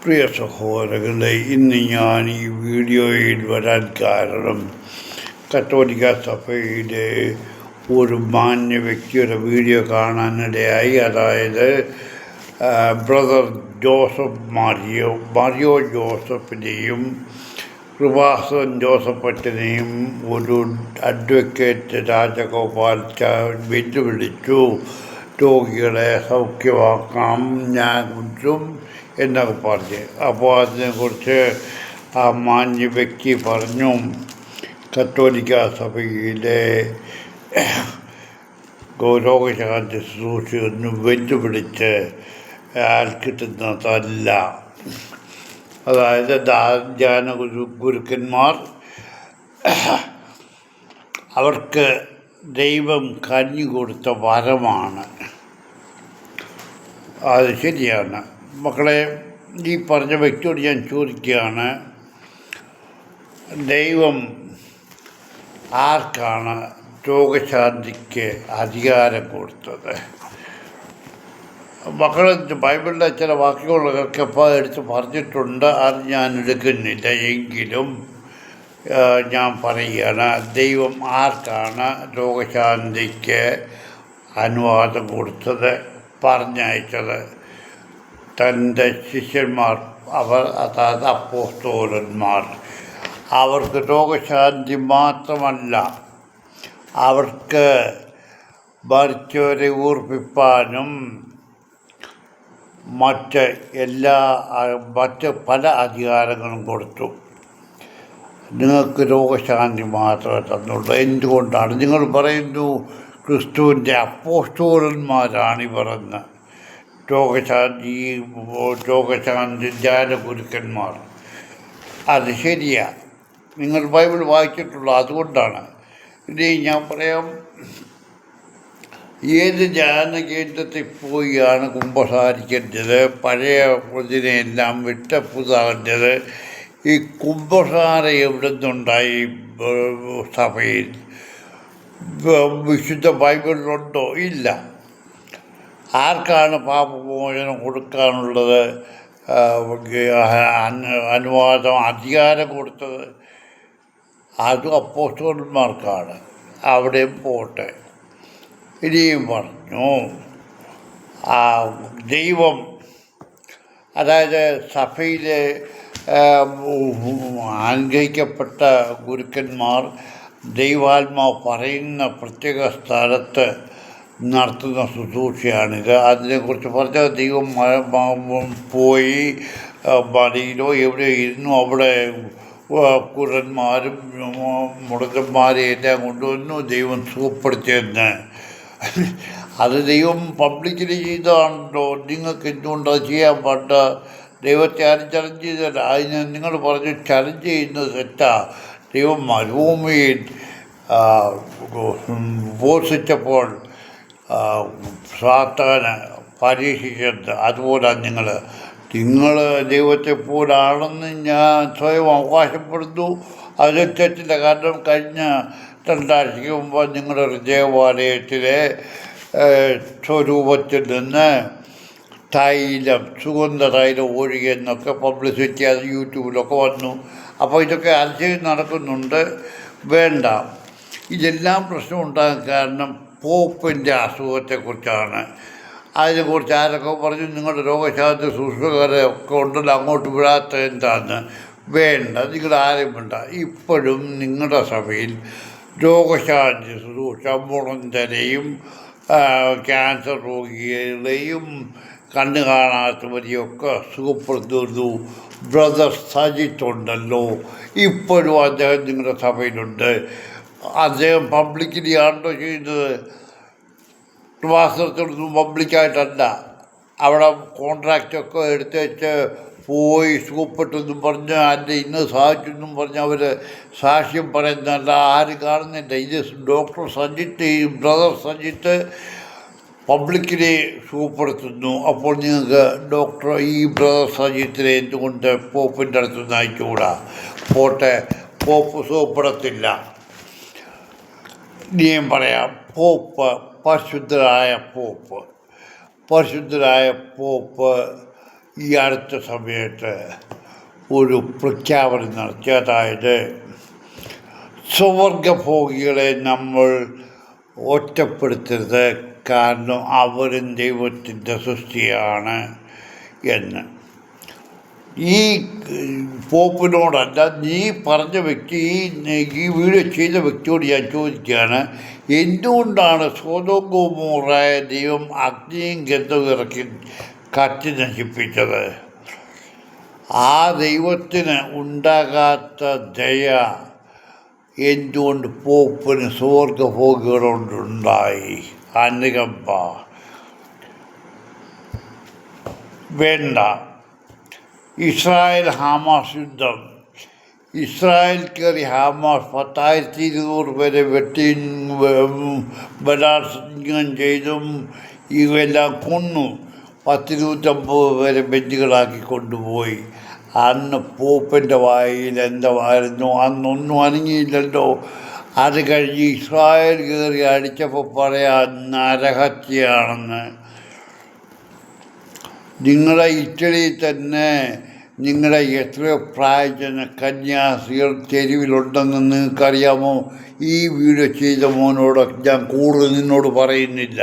പ്രിയ സഹോദരങ്ങളെ, ഇന്ന് ഞാൻ ഈ വീഡിയോയിൽ വരാൻ കാരണം കത്തോലിക്ക സഭയിലെ ഒരു മാന്യ വ്യക്തിയുടെ വീഡിയോ കാണാനിടയായി. അതായത് ബ്രദർ ജോസഫ് മാരിയോ ജോസഫിനെയും കൃപാസൻ ജോസഫച്ചനെയും ഒരു അഡ്വക്കേറ്റ് രാജഗോപാൽ വെല്ലുവിളിച്ചു. രോഗികളെ സൗഖ്യമാക്കാം ഞാൻ കുറിച്ചും എന്നൊക്കെ പറഞ്ഞ്. അപ്പോൾ അതിനെക്കുറിച്ച് ആ മാന്യ വ്യക്തി പറഞ്ഞു, കത്തോലിക്ക സഭയിലെ രോഗശാന്തി ശുശ്രൂഷയൊന്നും വെല്ലുവിളിച്ച് കിട്ടുന്നതല്ല. അതായത് ധ്യാന ഗുരുക്കന്മാർ അവർക്ക് ദൈവം കനിഞ്ഞു കൊടുത്ത വരമാണ്. അത് ശരിയാണ്. മക്കളെ, ഈ പറഞ്ഞ വ്യക്തിയോട് ഞാൻ ചോദിക്കുകയാണ്, ദൈവം ആർക്കാണ് രോഗശാന്തിക്ക് അധികാരം കൊടുത്തത്? മക്കൾ, ബൈബിളിലെ ചില വാക്യങ്ങളൊക്കെ ഇപ്പോൾ എടുത്ത് പറഞ്ഞിട്ടുണ്ട്, അത് ഞാൻ എടുക്കുന്നില്ല. എങ്കിലും ഞാൻ പറയുകയാണ്, ദൈവം ആർക്കാണ് രോഗശാന്തിക്ക് അനുവാദം കൊടുത്തത്, പറഞ്ഞയച്ചത്? തൻ്റെ ശിഷ്യന്മാർ, അതായത് അപ്പോസ്തലന്മാർ. അവർക്ക് രോഗശാന്തി മാത്രമല്ല, അവർക്ക് മരിച്ചവരെ ഊർപ്പിപ്പാനും മറ്റ് പല അധികാരങ്ങളും കൊടുത്തു. നിങ്ങൾക്ക് രോഗശാന്തി മാത്രമേ തന്നുള്ളൂ. എന്തുകൊണ്ടാണ്? നിങ്ങൾ പറയുന്നു ക്രിസ്തുവിൻ്റെ അപ്പോസ്തലന്മാരാണ് ഇവരെന്ന്. രോഗശാന്തി ധ്യാന ഗുരുക്കന്മാർ. അത് ശരിയാ, നിങ്ങൾ ബൈബിൾ വായിച്ചിട്ടുള്ളൂ, അതുകൊണ്ടാണ്. ഇനി ഞാൻ പറയാം, ഏത് ധ്യാന കേന്ദ്രത്തിൽ പോയാണ് കുമ്പസാരിക്കേണ്ടത്? പഴയ ഇതിനെല്ലാം വിട്ട് പുതാകേണ്ടത്. ഈ കുമ്പസാര എവിടെ നിന്നുണ്ടായി? സഭയിൽ വിശുദ്ധ ബൈബിളിലുണ്ടോ? ഇല്ല. ആർക്കാണ് പാപമോചനം കൊടുക്കാനുള്ളത് അനുവാദം, അധികാരം കൊടുത്തത്? അതും അപ്പോസ്തലന്മാർക്കാണ്. അവിടെയും പോട്ടെ. ഇനിയും പറഞ്ഞു, ദൈവം, അതായത് സഭയിലെ അനുഗ്രഹിക്കപ്പെട്ട ഗുരുക്കന്മാർ ദൈവാത്മാവ് പറയുന്ന പ്രത്യേക സ്ഥലത്ത് നടത്തുന്ന ശുശ്രൂഷയാണിത്. അതിനെക്കുറിച്ച് പറഞ്ഞാൽ ദൈവം പോയി മലയിലോ എവിടെ ഇരുന്നു അവിടെ കുരന്മാരും മുടക്കന്മാരെയും എല്ലാം കൊണ്ടുവന്നു ദൈവം സുഖപ്പെടുത്തിയെന്ന്. അത് ദൈവം പബ്ലിക്കലി ചെയ്തതാണല്ലോ. നിങ്ങൾക്ക് എന്തുകൊണ്ടത് ചെയ്യാൻ പാടില്ല? ദൈവത്തെ ആരും ചലഞ്ച് ചെയ്തല്ല. അതിന് നിങ്ങൾ പറഞ്ഞു ചലഞ്ച് ചെയ്യുന്നത് തെറ്റാ. ദൈവം മരുഭൂമിയിൽ ഉപസിച്ചപ്പോൾ സാത്താനെ പരീക്ഷിച്ചത്. അതുപോലെ നിങ്ങൾ ദൈവത്തെ പോലാണെന്ന് ഞാൻ സ്വയം അവകാശപ്പെടുന്നു. അത് തെറ്റില്ല. കാരണം കഴിഞ്ഞ 2 ആഴ്ചയ്ക്ക് മുമ്പ് നിങ്ങളുടെ ദേവാലയത്തിലെ സ്വരൂപത്തിൽ നിന്ന് സുഗന്ധ തൈലം ഒഴുകിയെന്നൊക്കെ പബ്ലിസിറ്റി അത് യൂട്യൂബിലൊക്കെ വന്നു. അപ്പോൾ ഇതൊക്കെ ആശ്ചര്യം നടക്കുന്നുണ്ട്. വേണ്ട. ഇതെല്ലാം പ്രശ്നം ഉണ്ടാകാൻ കാരണം പോപ്പിൻ്റെ അസുഖത്തെക്കുറിച്ചാണ്. അതിനെക്കുറിച്ച് ആരൊക്കെ പറഞ്ഞു നിങ്ങളുടെ രോഗശാന്തി ശുശ്രൂഷകരെ ഒക്കെ ഉണ്ടല്ലോ, അങ്ങോട്ട് വിടാത്ത എന്താന്ന്? വേണ്ട, നിങ്ങൾ ആരും വേണ്ട. ഇപ്പോഴും നിങ്ങളുടെ സഭയിൽ രോഗശാന്തി ശുശ്രൂഷ മുടന്തരെയും ക്യാൻസർ രോഗികളെയും കണ്ണു കാണാത്തവരെയൊക്കെ സുഖപ്പെടുത്തുന്നു. ബ്രദർ സജിത്തുണ്ടല്ലോ, ഇപ്പോഴും അദ്ദേഹം നിങ്ങളുടെ സഭയിലുണ്ട്. അദ്ദേഹം പബ്ലിക്കലി ആണല്ലോ ചെയ്യുന്നത്, വാസ്തവത്തിലൊന്നും പബ്ലിക്കായിട്ടല്ല. അവിടെ കോൺട്രാക്റ്റൊക്കെ എടുത്ത് വെച്ച് പോയി സുഖപ്പെട്ടെന്നും പറഞ്ഞ് അതിൻ്റെ ഇന്ന് സാധിച്ചെന്നും പറഞ്ഞ് അവർ സാക്ഷ്യം പറയുന്നതല്ല, ആരും കാണുന്നില്ല. ഇത് ഡോക്ടർ സജിത്ത്, ഈ ബ്രദർ സജിത്ത് പബ്ലിക്കലി സുഖപ്പെടുത്തുന്നു. അപ്പോൾ നിങ്ങൾക്ക് ഈ ബ്രദർ സജിത്തിനെ എന്തുകൊണ്ട് പോപ്പിൻ്റെ അടുത്ത് നിന്ന് അയച്ചുകൂടാ? പോട്ടെ, പോപ്പ് സുഖപ്പെടത്തില്ല. ഇനിയും പറയാം, പരിശുദ്ധരായ പോപ്പ് ഈ അടുത്ത സമയത്ത് ഒരു പ്രഖ്യാപനം നടത്തി. അതായത് സ്വർഗഭോഗികളെ നമ്മൾ ഒറ്റപ്പെടുത്തരുത്, കാരണം അവരും ദൈവത്തിൻ്റെ സൃഷ്ടിയാണ് എന്ന്. ഈ പോപ്പിനോടല്ല, നീ പറഞ്ഞ വ്യക്തി, ഈ വീഡിയോ ചെയ്ത വ്യക്തിയോട് ഞാൻ ചോദിക്കുകയാണ്, എന്തുകൊണ്ടാണ് സൊദോം ഗൊമോറയെ ദൈവം അഗ്നിയും ഗന്ധവും ഇറക്കി കത്തി നശിപ്പിച്ചത്? ആ ദൈവത്തിന് ഉണ്ടാകാത്ത ദയ എന്തുകൊണ്ട് പോപ്പിന് സ്വർഗഭോഗികളോടുണ്ടായി? അനുകമ്പ വേണ്ട. ഇസ്രായേൽ ഹമാസ് യുദ്ധം, ഇസ്രായേൽ കയറി ഹമാസ് 10,200 പേരെ വെട്ടി ബലാത്സംഗം ചെയ്തും ഇവയെല്ലാം കൊന്നു. 150 പേരെ ബന്ദികളാക്കി കൊണ്ടുപോയി. അന്ന് പോപ്പിൻ്റെ വായിൽ എന്തായിരുന്നു? അന്നൊന്നും അനങ്ങിയില്ലല്ലോ. അത് കഴിഞ്ഞ് ഇസ്രായേൽ കയറി അടിച്ചപ്പോൾ പറയാം നരഹത്യയാണെന്ന്. നിങ്ങളുടെ ഇറ്റലിയിൽ തന്നെ നിങ്ങളുടെ എത്രയോ പ്രായജന കന്യാസ്ത്രീകൾ തെരുവിലുണ്ടെന്ന് നിങ്ങൾക്കറിയാമോ? ഈ വീഡിയോ ചെയ്ത മോനോട് ഞാൻ കൂടുതൽ നിന്നോട് പറയുന്നില്ല.